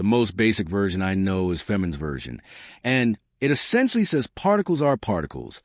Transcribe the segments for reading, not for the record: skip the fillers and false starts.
The most basic version I know is Femin's version, and it essentially says particles are particles,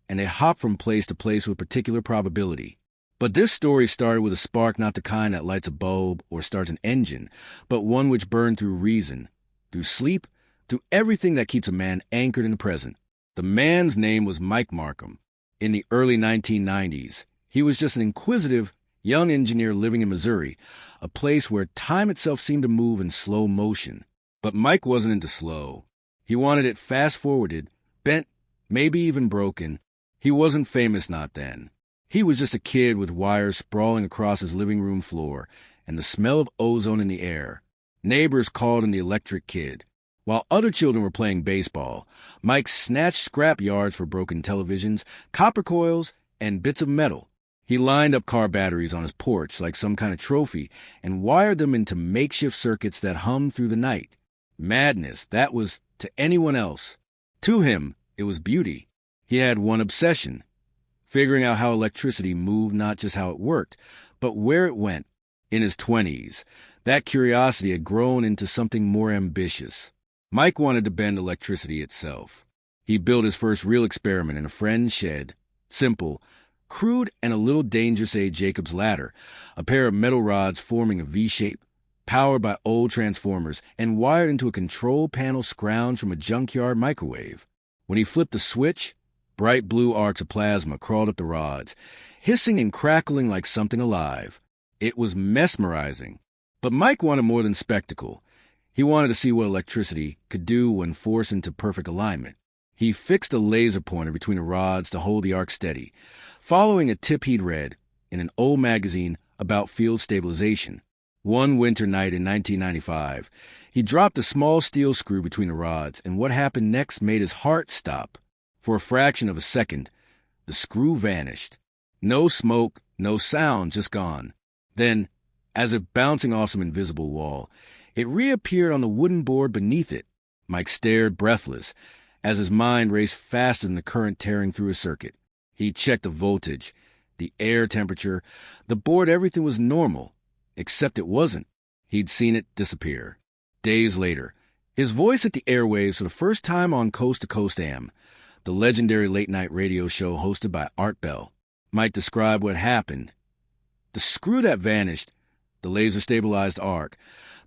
and they hop from place to place with particular probability. But this story started with a spark not the kind that lights a bulb or starts an engine, but one which burned through reason, through sleep, through everything that keeps a man anchored in the present. The man's name was Mike Markham. In the early 1990s, he was just an inquisitive, young engineer living in Missouri, a place where time itself seemed to move in slow motion. But Mike wasn't into slow. He wanted it fast-forwarded, bent, maybe even broken. He wasn't famous not then. He was just a kid with wires sprawling across his living room floor and the smell of ozone in the air. Neighbors called him the electric kid. While other children were playing baseball, Mike snatched scrap yards for broken televisions, copper coils, and bits of metal. He lined up car batteries on his porch like some kind of trophy and wired them into makeshift circuits that hummed through the night. Madness, that was to anyone else. To him, it was beauty. He had one obsession: figuring out how electricity moved, not just how it worked, but where it went. In his 20s, that curiosity had grown into something more ambitious. Mike wanted to bend electricity itself. He built his first real experiment in a friend's shed. Simple, crude, and a little dangerous, a Jacob's ladder, a pair of metal rods forming a V-shape, powered by old transformers and wired into a control panel scrounged from a junkyard microwave. When he flipped the switch, bright blue arcs of plasma crawled up the rods, hissing and crackling like something alive. It was mesmerizing. But Mike wanted more than spectacle. He wanted to see what electricity could do when forced into perfect alignment. He fixed a laser pointer between the rods to hold the arc steady, following a tip he'd read in an old magazine about field stabilization. One winter night in 1995, he dropped a small steel screw between the rods, and what happened next made his heart stop. For a fraction of a second, the screw vanished. No smoke, no sound, just gone. Then, as if bouncing off some invisible wall, it reappeared on the wooden board beneath it. Mike stared breathless as his mind raced faster than the current tearing through his circuit. He checked the voltage, the air temperature, the board. Everything was normal, except it wasn't. He'd seen it disappear. Days later, his voice hit the airwaves for the first time on Coast to Coast AM, the legendary late-night radio show hosted by Art Bell. Mike described what happened. The screw that vanished, the laser-stabilized arc,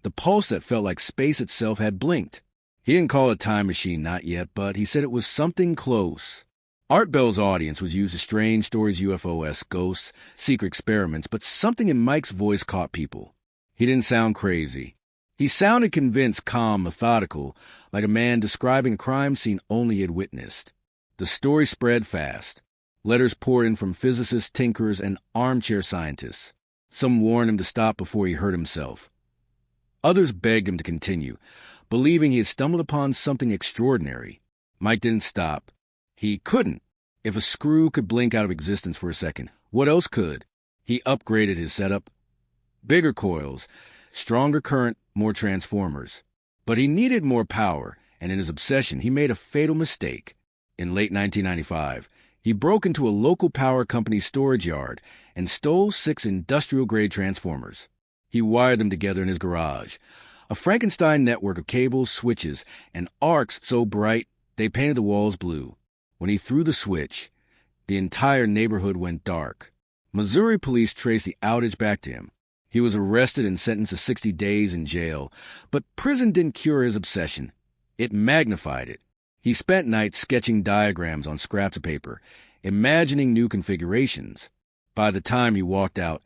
the pulse that felt like space itself had blinked. He didn't call it a time machine, not yet, but he said it was something close. Art Bell's audience was used to strange stories, UFOs, ghosts, secret experiments, but something in Mike's voice caught people. He didn't sound crazy. He sounded convinced, calm, methodical, like a man describing a crime scene only he had witnessed. The story spread fast. Letters poured in from physicists, tinkerers, and armchair scientists. Some warned him to stop before he hurt himself. Others begged him to continue, believing he had stumbled upon something extraordinary. Mike didn't stop. He couldn't. If a screw could blink out of existence for a second, what else could? He upgraded his setup. Bigger coils, stronger current, more transformers. But he needed more power, and in his obsession, he made a fatal mistake. In late 1995, he broke into a local power company's storage yard and stole 6 industrial-grade transformers. He wired them together in his garage, a Frankenstein network of cables, switches, and arcs so bright they painted the walls blue. When he threw the switch, the entire neighborhood went dark. Missouri police traced the outage back to him. He was arrested and sentenced to 60 days in jail, but prison didn't cure his obsession. It magnified it. He spent nights sketching diagrams on scraps of paper, imagining new configurations. By the time he walked out,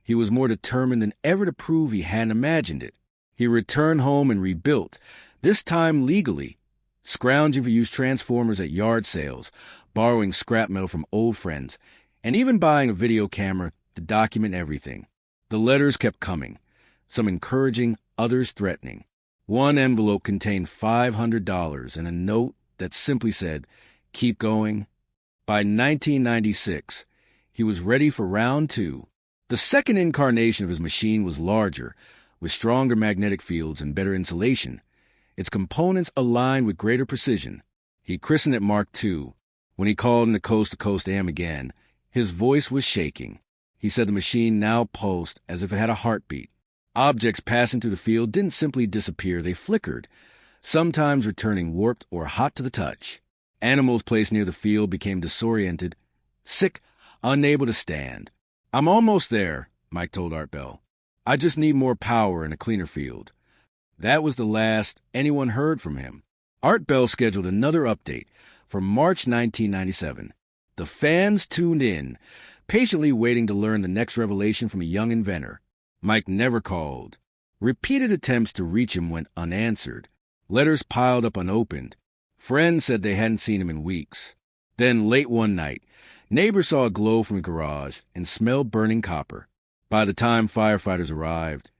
he was more determined than ever to prove he hadn't imagined it. He returned home and rebuilt, this time legally, scrounging for used transformers at yard sales, borrowing scrap metal from old friends, and even buying a video camera to document everything. The letters kept coming, some encouraging, others threatening. One envelope contained $500 and a note that simply said, "Keep going." By 1996, he was ready for round 2. The second incarnation of his machine was larger, with stronger magnetic fields and better insulation. Its components aligned with greater precision. He christened it Mark II. When he called into Coast to Coast AM again, his voice was shaking. He said the machine now pulsed as if it had a heartbeat. Objects passing through the field didn't simply disappear, they flickered, sometimes returning warped or hot to the touch. Animals placed near the field became disoriented, sick, unable to stand. "I'm almost there," Mike told Art Bell. "I just need more power and a cleaner field." That was the last anyone heard from him. Art Bell scheduled another update for March 1997. The fans tuned in, patiently waiting to learn the next revelation from a young inventor. Mike never called. Repeated attempts to reach him went unanswered. Letters piled up unopened. Friends said they hadn't seen him in weeks. Then, late one night, neighbors saw a glow from the garage and smelled burning copper. By the time firefighters arrived,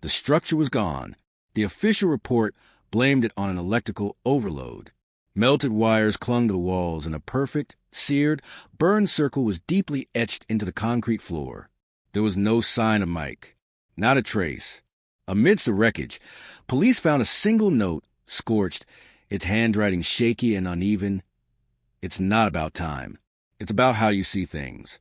the structure was gone. The official report blamed it on an electrical overload. Melted wires clung to the walls, and a perfect, seared, burned circle was deeply etched into the concrete floor. There was no sign of Mike. Not a trace. Amidst the wreckage, police found a single note, scorched, its handwriting shaky and uneven. "It's not about time. It's about how you see things."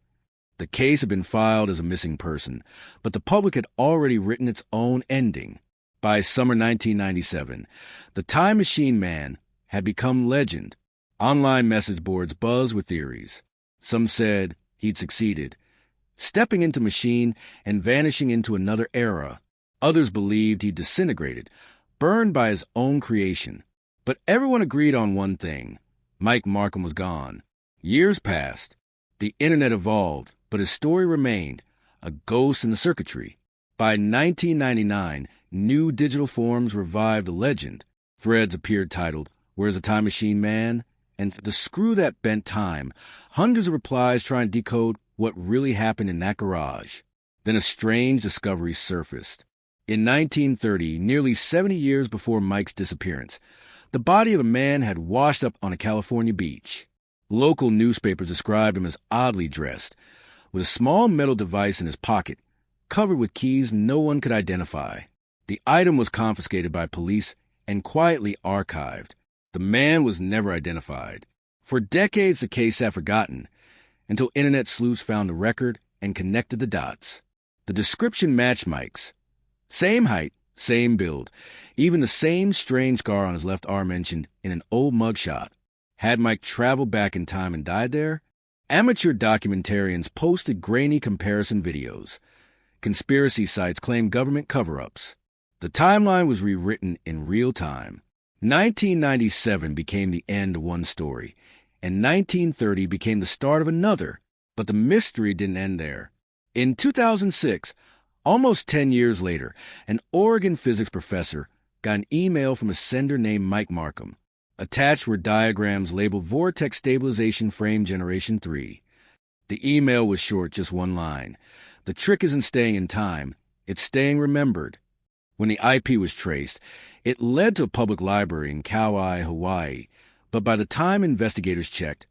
The case had been filed as a missing person, but the public had already written its own ending. By summer 1997, the Time Machine Man had become legend. Online message boards buzzed with theories. Some said he'd succeeded, stepping into machine and vanishing into another era. Others believed he'd disintegrated, burned by his own creation. But everyone agreed on one thing: Mike Markham was gone. Years passed. The internet evolved, but his story remained, a ghost in the circuitry. By 1999, new digital forms revived the legend. Threads appeared titled, "Where's the Time Machine Man?" and "The Screw That Bent Time." Hundreds of replies trying to decode what really happened in that garage. Then a strange discovery surfaced. In 1930, nearly 70 years before Mike's disappearance, the body of a man had washed up on a California beach. Local newspapers described him as oddly dressed, with a small metal device in his pocket, covered with keys no one could identify. The item was confiscated by police and quietly archived. The man was never identified. For decades, the case sat forgotten, until internet sleuths found the record and connected the dots. The description matched Mike's. Same height, same build, even the same strange scar on his left arm mentioned in an old mugshot. Had Mike traveled back in time and died there? Amateur documentarians posted grainy comparison videos. Conspiracy sites claimed government cover-ups. The timeline was rewritten in real time. 1997 became the end of one story, and 1930 became the start of another. But the mystery didn't end there. In 2006, almost 10 years later, an Oregon physics professor got an email from a sender named Mike Markham. Attached were diagrams labeled Vortex Stabilization Frame Generation 3. The email was short, just one line. "The trick isn't staying in time, it's staying remembered." When the IP was traced, it led to a public library in Kauai, Hawaii. But by the time investigators checked,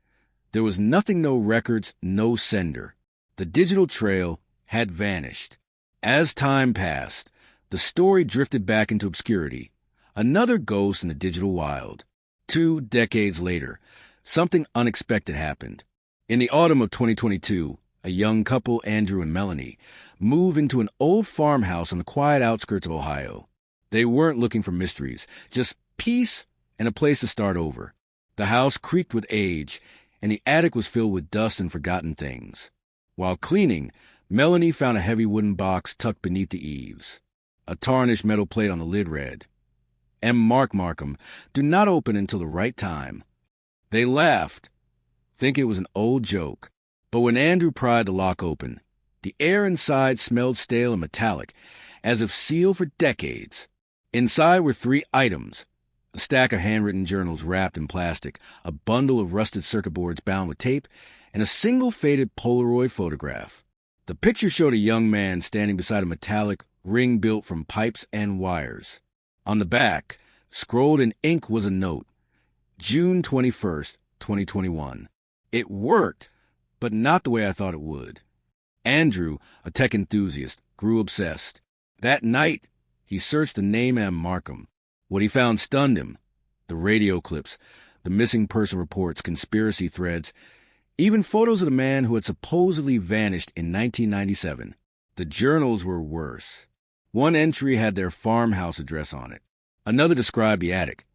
there was nothing, no records, no sender. The digital trail had vanished. As time passed, the story drifted back into obscurity. Another ghost in the digital wild. 2 decades later, something unexpected happened. In the autumn of 2022, a young couple, Andrew and Melanie, moved into an old farmhouse on the quiet outskirts of Ohio. They weren't looking for mysteries, just peace and a place to start over. The house creaked with age, and the attic was filled with dust and forgotten things. While cleaning, Melanie found a heavy wooden box tucked beneath the eaves. A tarnished metal plate on the lid read, "M. Mark Markham, do not open until the right time." They laughed, thinking it was an old joke. But when Andrew pried the lock open, the air inside smelled stale and metallic, as if sealed for decades. Inside were 3 items: a stack of handwritten journals wrapped in plastic, a bundle of rusted circuit boards bound with tape, and a single faded Polaroid photograph. The picture showed a young man standing beside a metallic ring built from pipes and wires. On the back, scrolled in ink, was a note: June 21st, 2021. It worked, but not the way I thought it would. Andrew, a tech enthusiast, grew obsessed. That night, he searched the name M. Markham. What he found stunned him. The radio clips, the missing person reports, conspiracy threads, even photos of the man who had supposedly vanished in 1997. The journals were worse. One entry had their farmhouse address on it. Another described the attic,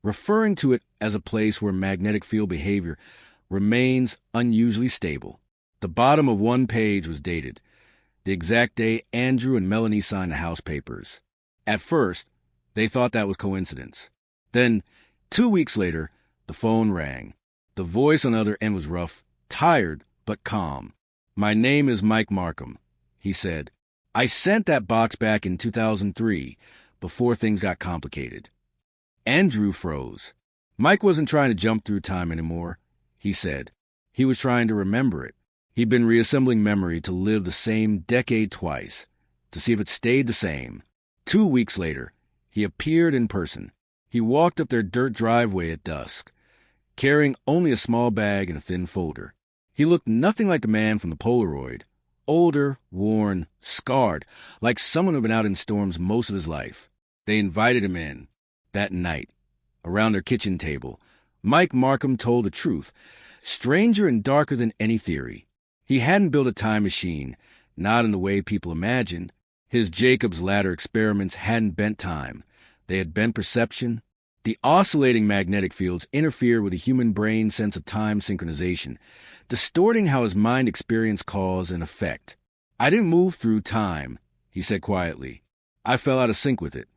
referring to it as a place where magnetic field behavior remains unusually stable. The bottom of one page was dated, the exact day Andrew and Melanie signed the house papers. At first, they thought that was coincidence. Then, 2 weeks later, the phone rang. The voice on the other end was rough, tired, but calm. "My name is Mike Markham," he said. "I sent that box back in 2003, before things got complicated." Andrew froze. Mike wasn't trying to jump through time anymore, he said. He was trying to remember it. He'd been reassembling memory to live the same decade twice, to see if it stayed the same. 2 weeks later, he appeared in person. He walked up their dirt driveway at dusk, carrying only a small bag and a thin folder. He looked nothing like the man from the Polaroid. Older, worn, scarred, like someone who'd been out in storms most of his life. They invited him in. That night, around their kitchen table, Mike Markham told the truth, stranger and darker than any theory. He hadn't built a time machine, not in the way people imagined. His Jacob's Ladder experiments hadn't bent time. They had bent perception. The oscillating magnetic fields interfered with the human brain's sense of time synchronization, distorting how his mind experienced cause and effect. "I didn't move through time," he said quietly. "I fell out of sync with it."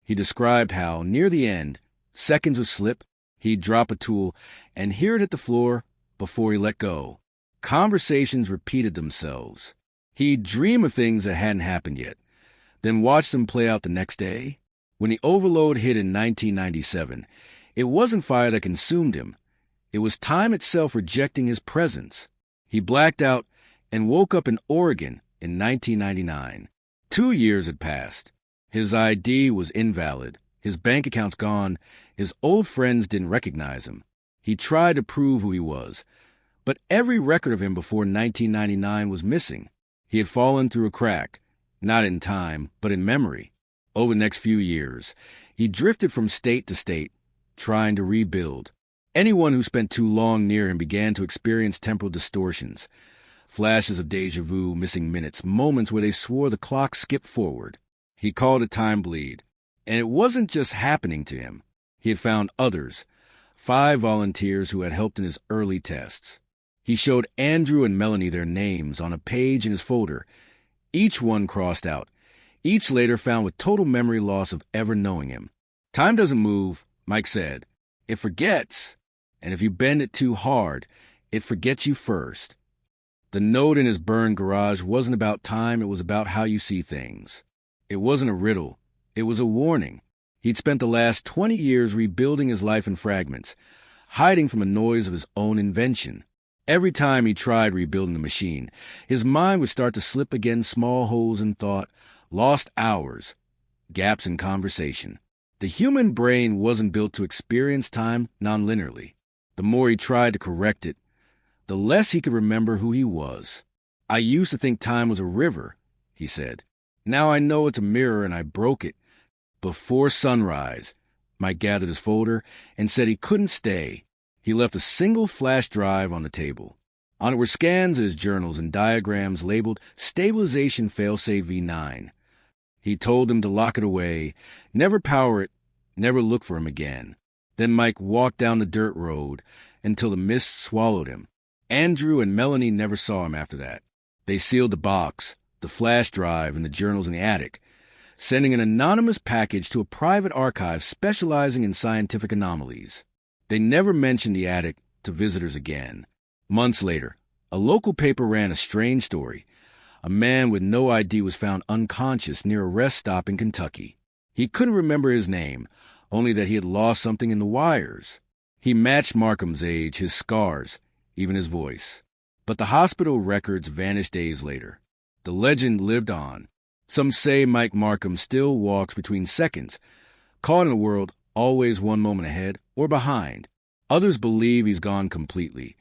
He described how, near the end, seconds would slip, he'd drop a tool, and hear it hit the floor before he let go. Conversations repeated themselves. He'd dream of things that hadn't happened yet, then watch them play out the next day. When the overload hit in 1997, it wasn't fire that consumed him. It was time itself rejecting his presence. He blacked out and woke up in Oregon in 1999. 2 years had passed. His ID was invalid, his bank accounts gone, his old friends didn't recognize him. He tried to prove who he was, but every record of him before 1999 was missing. He had fallen through a crack, not in time, but in memory. Over the next few years, he drifted from state to state, trying to rebuild. Anyone who spent too long near him began to experience temporal distortions, flashes of deja vu, missing minutes, moments where they swore the clock skipped forward. He called it time bleed, and it wasn't just happening to him. He had found others, 5 volunteers who had helped in his early tests. He showed Andrew and Melanie their names on a page in his folder, each one crossed out, each later found with total memory loss of ever knowing him. "Time doesn't move," Mike said. "It forgets, and if you bend it too hard, it forgets you first." The note in his burned garage wasn't about time, it was about how you see things. It wasn't a riddle, it was a warning. He'd spent the last 20 years rebuilding his life in fragments, hiding from the noise of his own invention. Every time he tried rebuilding the machine, his mind would start to slip again, small holes in thought, lost hours, gaps in conversation. The human brain wasn't built to experience time non-linearly. The more he tried to correct it, the less he could remember who he was. "I used to think time was a river," he said. "Now I know it's a mirror and I broke it." Before sunrise, Mike gathered his folder and said he couldn't stay. He left a single flash drive on the table. On it were scans of his journals and diagrams labeled Stabilization Failsafe V9. He told them to lock it away, never power it, never look for him again. Then Mike walked down the dirt road until the mist swallowed him. Andrew and Melanie never saw him after that. They sealed the box, the flash drive, and the journals in the attic, sending an anonymous package to a private archive specializing in scientific anomalies. They never mentioned the attic to visitors again. Months later, a local paper ran a strange story. A man with no ID was found unconscious near a rest stop in Kentucky. He couldn't remember his name, only that he had lost something in the wires. He matched Markham's age, his scars, even his voice. But the hospital records vanished days later. The legend lived on. Some say Mike Markham still walks between seconds, caught in a world always one moment ahead or behind. Others believe he's gone completely,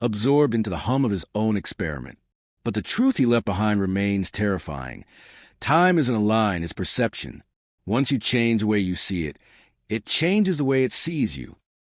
absorbed into the hum of his own experiment. But the truth he left behind remains terrifying. Time isn't a line, it's perception. Once you change the way you see it, it changes the way it sees you.